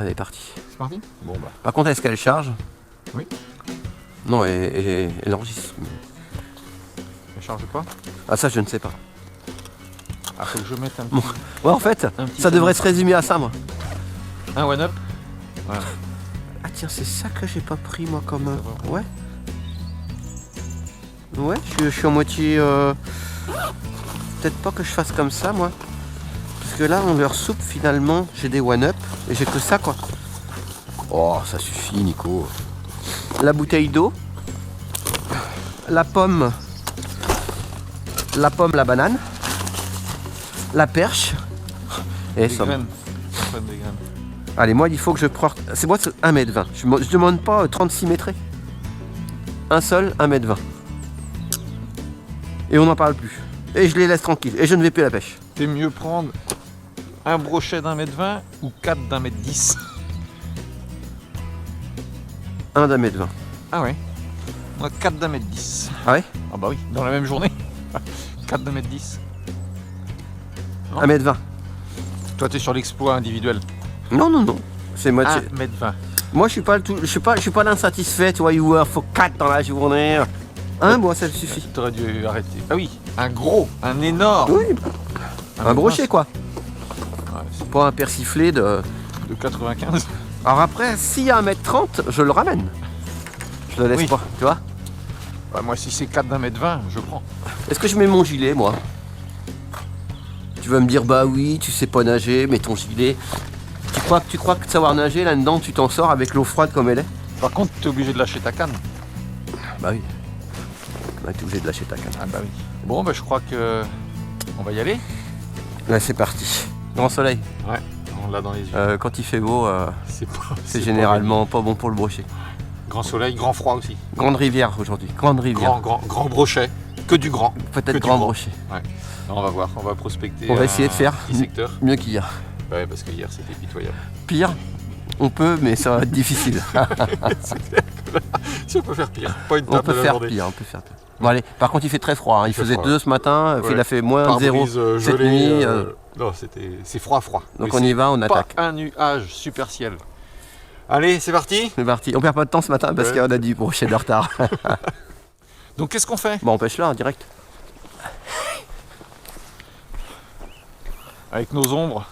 Elle est partie. C'est parti? Bon bah. Par contre, est-ce qu'elle charge? Oui. Non, elle enregistre. Elle charge pas? Ah ça, je ne sais pas. Ah, faut que je mette un petit... Bon. Ouais, en fait, ça devrait se résumer à ça, moi. Un one-up. Voilà. Ah tiens, c'est ça que j'ai pas pris, moi, comme... Ouais. Ouais, je suis à moitié... Peut-être pas que je fasse comme ça, moi. Parce que là, dans leur soupe, finalement, j'ai des one-up. Et j'ai que ça, quoi. Oh, ça suffit, Nico. La bouteille d'eau. La pomme, la banane. La perche. Et Des ça. graines. Des graines. Allez, moi, il faut que je porte... C'est moi, c'est 1,20 m. Je demande pas 36 mètres. Un seul, 1,20 m. Et on n'en parle plus. Et je les laisse tranquilles. Et je ne vais plus à la pêche. T'es mieux prendre un brochet d'1,20 m ou 4 d'1,10 m? Un d'1,20 m. Ah ouais. Moi 4 d'1,10 m. Ah ouais? Ah bah oui, dans la même journée. 4 d'1,10 m. 1,20 m. Toi t'es sur l'exploit individuel. Non, non, non. C'est moitié. 1,20 m. Moi, je suis pas le tout. Je suis pas l'insatisfait, tu vois. Il faut 4 dans la journée. Moi, ça me suffit. T'aurais dû arrêter. Ah oui, un gros, un énorme. Oui. Un brochet, quoi. Ouais, c'est Pas un persiflé de... de 95. Alors après, s'il y a 1,30 m, je le ramène. Je le laisse Oui. pas, tu vois. Ouais, moi si c'est 4 d'1,20 m, je prends. Est-ce que je mets mon gilet, moi? Tu vas me dire, bah oui, tu sais pas nager, mais ton gilet... Tu crois que savoir nager, là-dedans, tu t'en sors avec l'eau froide comme elle est? Par contre, t'es obligé de lâcher ta canne. Bah oui. Bah, t'es obligé de lâcher ta canne. Ah bah oui. Bon, bah je crois que on va y aller. Là, c'est parti. Grand soleil. Ouais, on l'a dans les yeux. Quand il fait beau, C'est c'est généralement pas bon pour le brochet. grand soleil, grand froid aussi. Grande rivière aujourd'hui. Grande rivière. Grand brochet. Que du grand. Peut-être que grand du grand. brochet. Ouais. Alors, on va voir, on va prospecter. On va essayer de faire petit secteur. mieux qu'hier. Ouais, parce que hier c'était pitoyable. Pire, on peut, mais ça va être difficile. Si on peut faire pire, pas une On table peut de la faire journée. pire, on peut faire pire. Bon allez, par contre il fait très froid, hein. Il fait faisait froid, 2 ce matin, Ouais. il a fait moins de 0 Pare-brise, cette gelé, nuit. Non, c'est froid. Donc Mais on y va, on pas attaque. un nuage, super ciel. Allez, c'est parti. C'est parti. On perd pas de temps ce matin parce Ouais. qu'on a du brochet de retard. Donc qu'est-ce qu'on fait Bon, on pêche là, en direct. avec nos ombres?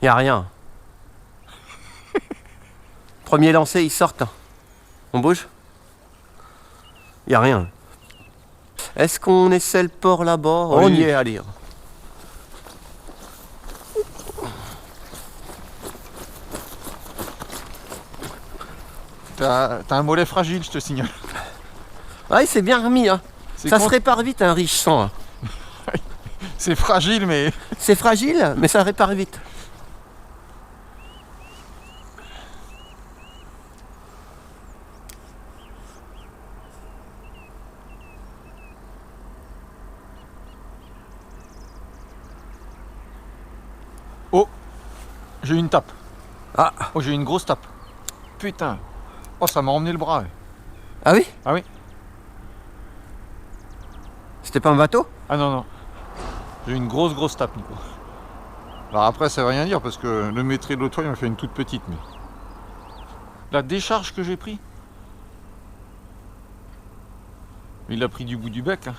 Y a rien. Premier lancé, ils sortent. On bouge? Y a rien. Est-ce qu'on essaie le port là-bas? Oui. On y est, allez. T'as un mollet fragile, je te signale. Ah, il s'est bien remis, hein. C'est Ça con- se répare vite un riche sang, hein. C'est fragile, mais C'est fragile, mais ça répare vite. oh, j'ai eu une tape. Ah, Oh, j'ai eu une grosse tape. Putain. Oh, ça m'a emmené le bras. Ouais. ah oui? Ah oui. C'était pas un bateau? Ah non, non. J'ai eu une grosse tape, Nico. Alors après, ça veut rien dire parce que le maîtris de l'autre fois, il m'a fait une toute petite. Mais la décharge que j'ai pris, il l'a pris du bout du bec. Hein.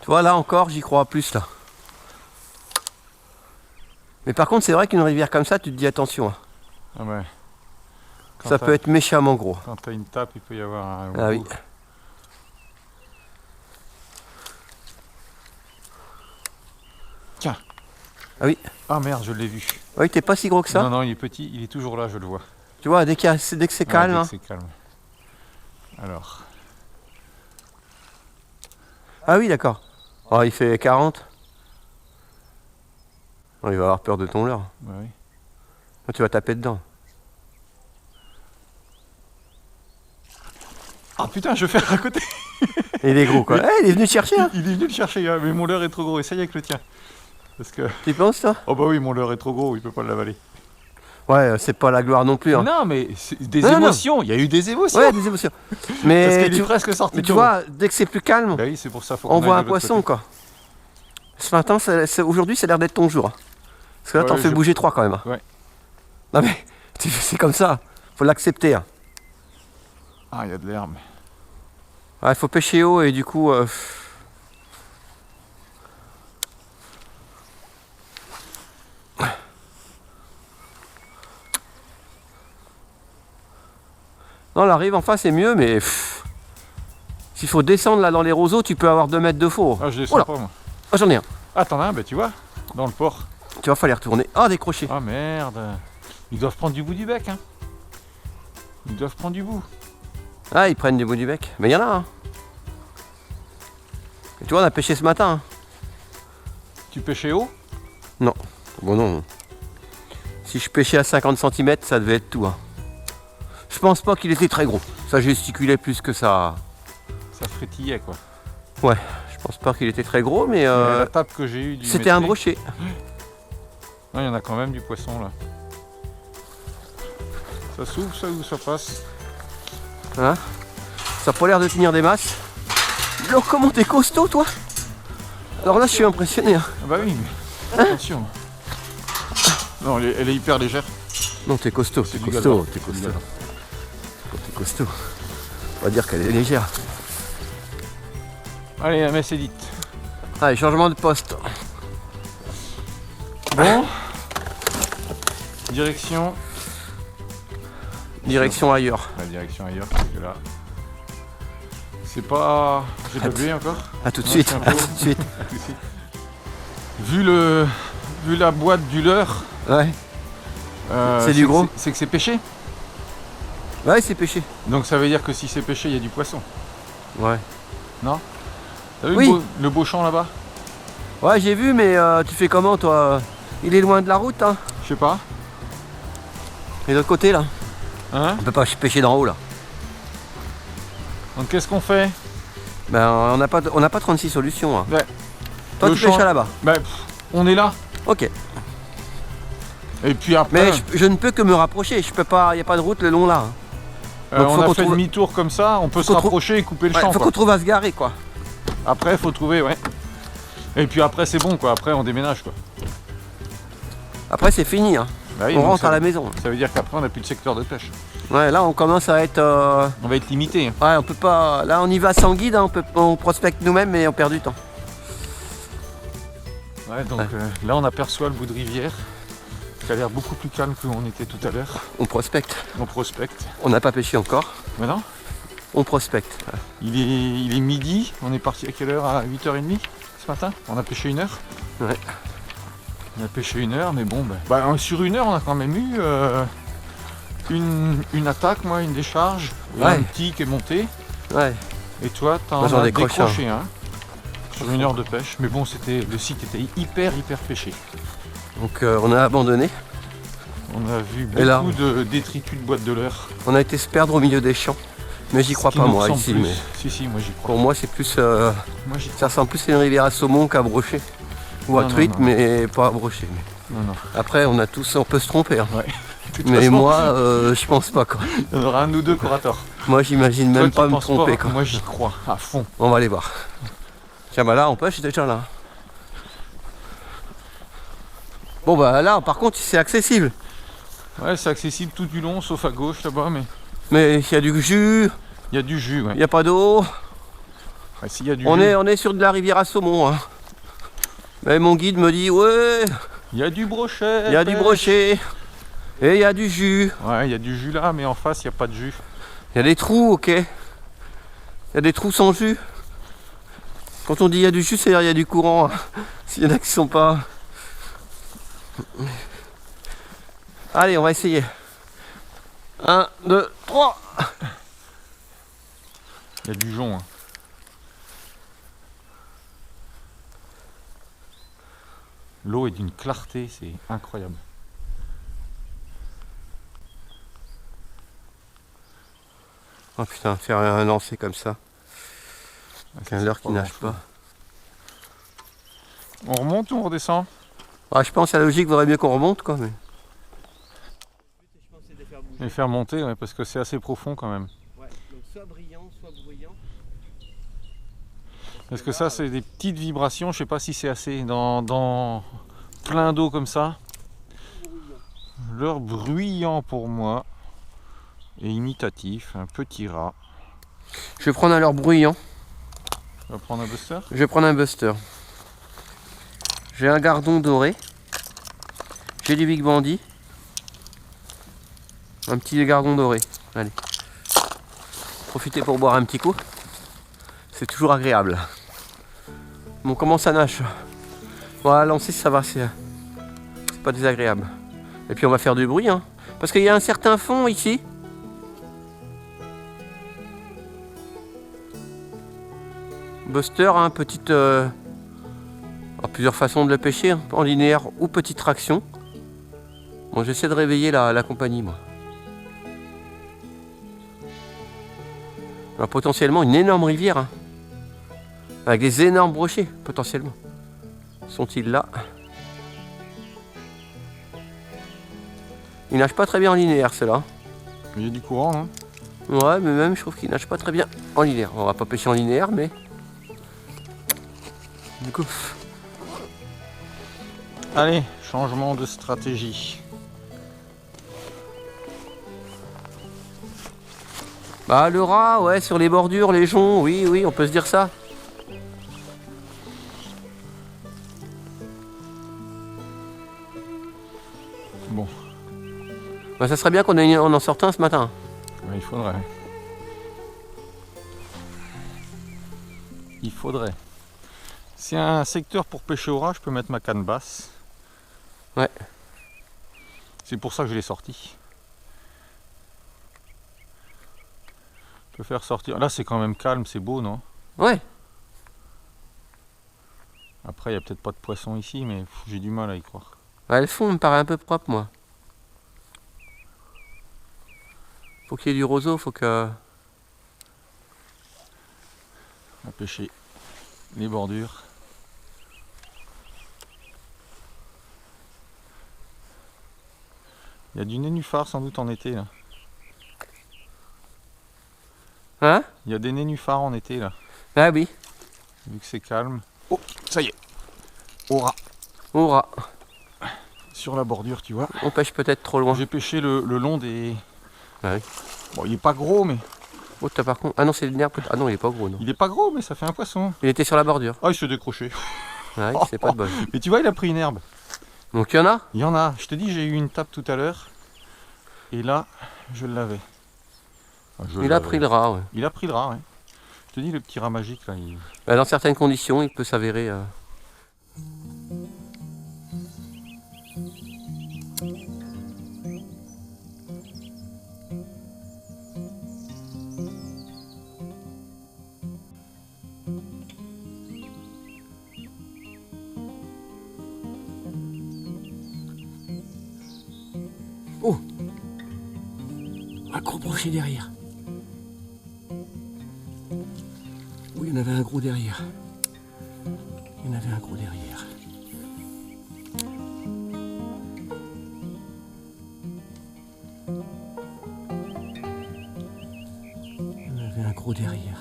Tu vois, là encore, j'y crois plus, là. Mais par contre, c'est vrai qu'une rivière comme ça, tu te dis attention, hein. Ah ouais. Quand Ça t'as- peut être méchamment gros. Quand t'as une tape, il peut y avoir un. Ah oui. Tiens. Ah oui. Ah merde, je l'ai vu. Oui, t'es pas si gros que ça. Non, non, il est petit, il est toujours là, je le vois. Tu vois, dès que c'est Ouais, calme, dès que hein. c'est calme. Alors. Ah oui, d'accord. Oh, il fait 40. Oh, il va avoir peur de ton leurre. Bah oui. Oh, tu vas taper dedans. Ah putain, je vais faire à côté. Et il est gros, quoi. Eh, il est venu te chercher, hein. Il est venu le chercher, hein, mais mon leurre est trop gros. Essaye avec le tien. Parce que. Tu penses, toi? Oh bah oui, mon leurre est trop gros, il peut pas l'avaler. Ouais, c'est pas la gloire non plus, hein. Non, mais c'est des Non, non. émotions. Il y a eu des émotions. Ouais, des émotions. Parce Mais qu'il est tu, presque sorti. mais de tu l'eau. vois, dès que c'est plus calme, Bah oui, c'est pour ça. Faut on qu'on voit aille un de l'autre poisson, côté. quoi. Ce matin, aujourd'hui, ça a l'air d'être ton jour. Parce que là, t'en Ouais, fais bouger 3 quand même. Hein. Ouais. Non mais, c'est comme ça. Faut l'accepter. Hein. Ah, il y a de l'herbe. Ouais, faut pêcher haut et du coup... Non, la rive en face est mieux, mais... S'il faut descendre là dans les roseaux, tu peux avoir 2 mètres de faux. Ah, je descends pas, moi. Ah, j'en ai un. Ah, t'en as un, bah tu vois, dans le port. Tu vas falloir retourner. Ah, décrocher. Ah, merde. Ils doivent prendre du bout du bec, hein. Ils doivent prendre du bout. Ah, ils prennent du bout du bec. Mais il y en a, hein. Et tu vois, on a pêché ce matin. Hein. Tu pêchais haut? Non. Bon, non. Si je pêchais à 50 cm, ça devait être tout. Hein. Je pense pas qu'il était très gros. Ça gesticulait plus que ça. Ça frétillait, quoi. Ouais, je pense pas qu'il était très gros, mais... La tape que j'ai eue du c'était un métier. brochet. Non, il y en a quand même du poisson, là. Ça s'ouvre, ça, ou ça passe? Hein, ça a pas l'air de tenir des masses. Alors, comment t'es costaud, toi? Alors là, je suis impressionné. Hein. Ah bah oui, mais attention. Non, elle est hyper légère. Non, t'es costaud, C'est t'es du costaud, gazon. t'es C'est du costaud. gazon. T'es costaud. On va dire qu'elle est légère. Allez, la messe est dite. Allez, changement de poste. Bon. Direction. Direction ailleurs. La direction ailleurs, parce que là. C'est pas. J'ai pas bué encore. À tout de Ouais, suite. c'est un peu À tout de suite. À tout de suite. Vu la boîte du leurre. Ouais. C'est du gros. C'est que c'est pêché. Ouais, c'est pêché. Donc ça veut dire que si c'est pêché, il y a du poisson. Ouais. Non? T'as vu Oui. le beau champ là-bas? Ouais, j'ai vu, mais tu fais comment, toi? Il est loin de la route, hein? Je sais pas. Et de l'autre côté, là? Hein? On peut pas pêcher d'en haut, là. Donc qu'est-ce qu'on fait? Ben, on n'a pas 36 solutions. Hein. Ouais. Toi, Le tu pêches champ- à là-bas. Bah, on est là. Ok. Et puis après, Mais je ne peux que me rapprocher. Je peux pas. Il n'y a pas de route le long là. Donc, on faut a qu'on fait trouve- demi-tour comme ça, on peut se Faut qu'on rapprocher et couper le Ouais, champ. faut Quoi. qu'on trouve à se garer, quoi. Après, faut trouver, ouais. Et puis après, c'est bon, quoi. Après, on déménage, quoi. Après, c'est fini. Hein. Bah oui, On donc rentre ça, à la maison. ça veut dire qu'après, on n'a plus de secteur de pêche. Ouais, là, on commence à être. On va être limité. Hein. Ouais, on peut pas. Là, on y va sans guide. Hein. On prospecte nous-mêmes, mais on perd du temps. Ouais, donc Ouais. là, on aperçoit le bout de rivière qui a l'air beaucoup plus calme que on était tout à l'heure. On prospecte. On prospecte. On n'a pas pêché encore. Maintenant, On prospecte. il est midi. On est parti à quelle heure? À 8h30 ce matin. On a pêché 1 heure. Ouais. On a pêché 1 heure, mais bon, sur 1 heure, on a quand même eu une attaque, moi, une décharge, et Ouais. un petit qui est monté. Ouais. Et toi, t'en Moi, j'en as décroche décroché un sur 1 heure de pêche. Mais bon, le site était hyper pêché. Donc, on a abandonné. On a vu Et là beaucoup de détritus de boîtes de leurre. On a été se perdre au milieu des champs. Mais j'y crois Ce qui pas, nous moi, ressemble ici. plus. Mais Si, moi j'y crois. pour moi, c'est plus. Moi j'y Ça crois. ressemble plus à une rivière à saumon qu'à brochet. Ou à Non, truite, non. mais pas à brochet. Non, non. Après, on peut se tromper. Hein. Ouais. De toute Mais façon, moi, je pense pas. Quoi. il y en aura un ou deux qui aura tort. Moi, j'imagine Toi, même tu pas me penses tromper. pas, Quoi. moi j'y crois à fond. On va aller voir. Tiens, bah là, on pêche déjà là. Bon, bah là, par contre, c'est accessible. Ouais, c'est accessible tout du long, sauf à gauche là-bas, mais Mais il y a du jus, il y a du jus, ouais. il n'y a pas d'eau. Ouais, s'il y a du On jus, est sur de la rivière à saumon. Hein. Mais mon guide me dit, ouais, il y a du brochet. il y a du pêche. brochet. Et il y a du jus. Ouais, il y a du jus là, mais en face, il n'y a pas de jus. Il y a des trous, ok. Il y a des trous sans jus. Quand on dit il y a du jus, c'est-à-dire il y a du courant. Hein. S'il y en a qui sont pas... Allez, on va essayer. 1, 2, 3. Il y a du jonc. Hein. L'eau est d'une clarté, c'est incroyable. Oh putain, faire un lancer comme ça. Avec un leurre qui nage pas. On remonte ou on redescend? Ah, je pense à la logique, vaudrait mieux qu'on remonte quoi. Mais... Et faire monter, ouais, parce que c'est assez profond quand même. Ouais, donc soit brillant, soit bruyant. Parce que ça, c'est des petites vibrations, je sais pas si c'est assez. Dans plein d'eau comme ça, Leurre bruyant pour moi et imitatif, un petit rat. Je vais prendre un leurre bruyant. Tu vas prendre un buster? Je vais prendre un buster. J'ai un gardon doré. J'ai du Big Bandy. Un petit gardon doré. Allez. Profitez pour boire un petit coup. C'est toujours agréable. Bon, comment ça nage? Voilà, lancer ça va, c'est pas désagréable. Et puis on va faire du bruit, hein, parce qu'il y a un certain fond ici. Buster, hein, petite... plusieurs façons de le pêcher, hein, en linéaire ou petite traction. Bon, j'essaie de réveiller la compagnie, moi. Alors, potentiellement une énorme rivière, hein, avec des énormes brochets, potentiellement. Sont-ils là? Ils nagent pas très bien en linéaire, ceux-là. Il y a du courant, hein? Ouais, mais même je trouve qu'ils nagent pas très bien en linéaire. On va pas pêcher en linéaire, mais... Du coup... Allez, changement de stratégie. Bah le rat, ouais, sur les bordures, les joncs, oui, oui, on peut se dire ça. Bon. Bah, ça serait bien qu'on en sorte un ce matin. Ouais, il faudrait. Il faudrait. C'est un secteur pour pêcher au rat, je peux mettre ma canne basse. Ouais. C'est pour ça que je l'ai sorti. Je peux faire sortir. Là, c'est quand même calme, c'est beau, non? Ouais. Après, il n'y a peut-être pas de poisson ici, mais j'ai du mal à y croire. Ouais, le fond me paraît un peu propre, moi. Faut qu'il y ait du roseau, faut que... On va pêcher les bordures. Il y a du nénuphar sans doute en été là. Hein? Il y a des nénuphars en été là. Ah oui. Vu que c'est calme. Oh, ça y est. Au rat. Au rat. Sur la bordure, tu vois. On pêche peut-être trop loin. J'ai pêché le long des... Ah oui. Bon, il est pas gros, mais... Oh, t'as par contre... Ah non, c'est le nerf. Ah non, il est pas gros, non. Il est pas gros, mais ça fait un poisson. Il était sur la bordure. Ah, il se décrochait. Ah oui, c'est pas de bol. Mais tu vois, il a pris une herbe. Donc il y en a? Il y en a. Je te dis, j'ai eu une tape tout à l'heure. Et là, je l'avais. Enfin, Il a pris le rat, ouais. Il a pris le rat, ouais. Je te dis, le petit rat magique, là, il... Bah, dans certaines conditions, il peut s'avérer... Oh! Un gros brochet derrière. Oui, il y en avait un gros derrière. Il y en avait un gros derrière. Il y en avait un gros derrière.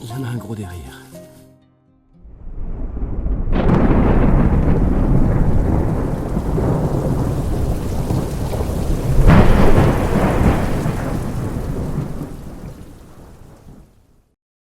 Il y en a un gros derrière.